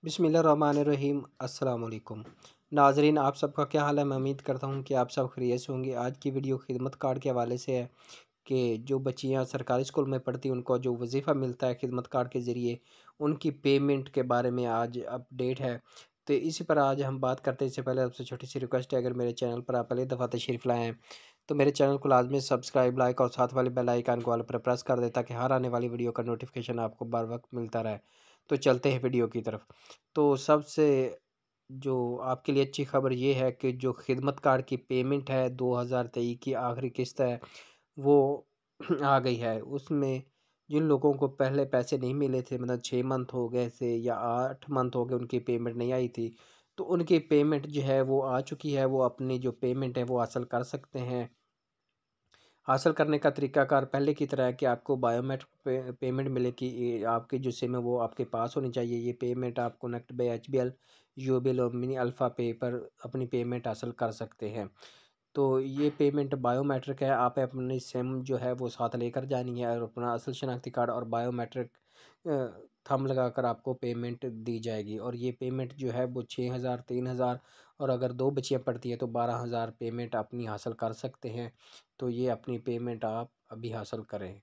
बिस्मिल्लाहिर्रहमानिर्रहीम अस्सलाम वालेकुम नाजरीन, आप सबका क्या हाल है। मैं उम्मीद करता हूँ कि आप सब खैरियत से होंगे। आज की वीडियो खिदमत कार्ड के हवाले से है कि जो बच्चियाँ सरकारी स्कूल में पढ़ती हैं उनको जो वजीफ़ा मिलता है खिदमत कार्ड के ज़रिए, उनकी पेमेंट के बारे में आज अपडेट है। तो इसी पर आज हम बात करते हैं। इससे पहले आपसे छोटी सी रिक्वेस्ट है, अगर मेरे चैनल पर आप पहली दफ़ा तशरीफ़ लाए हैं तो मेरे चैनल को लाजमी सब्सक्राइब, लाइक और साथ वाले बेल आइकन को ऑल पर प्रेस कर दें ताकि हर आने वाली वीडियो का नोटिफिकेशन आपको बर वक्त मिलता रहे। तो चलते हैं वीडियो की तरफ। तो सबसे जो आपके लिए अच्छी खबर ये है कि जो खिदमत कार्ड की पेमेंट है 2023 की आखिरी किस्त है वो आ गई है। उसमें जिन लोगों को पहले पैसे नहीं मिले थे, मतलब 6 मंथ हो गए थे या 8 मंथ हो गए उनकी पेमेंट नहीं आई थी, तो उनकी पेमेंट जो है वो आ चुकी है। वो अपनी जो पेमेंट है वो हासिल कर सकते हैं। हासिल करने का तरीकाकार पहले की तरह है कि आपको बायोमेट्रिक पेमेंट मिलेगी। ये आपकी जो सिम है वो आपके पास होनी चाहिए। ये पेमेंट आप कनेक्ट बाय एचबीएल, यूबीएल और मिनी अल्फ़ा पे पर अपनी पेमेंट हासिल कर सकते हैं। तो ये पेमेंट बायोमेट्रिक है। आप अपनी सिम जो है वो साथ लेकर जानी है और अपना असल शनाख्ती कार्ड और बायोमेट्रिक थंब लगाकर आपको पेमेंट दी जाएगी। और ये पेमेंट जो है वो 6,000, 3,000 और अगर 2 बच्चियाँ पढ़ती हैं तो 12,000 पेमेंट अपनी हासिल कर सकते हैं। तो ये अपनी पेमेंट आप अभी हासिल करें।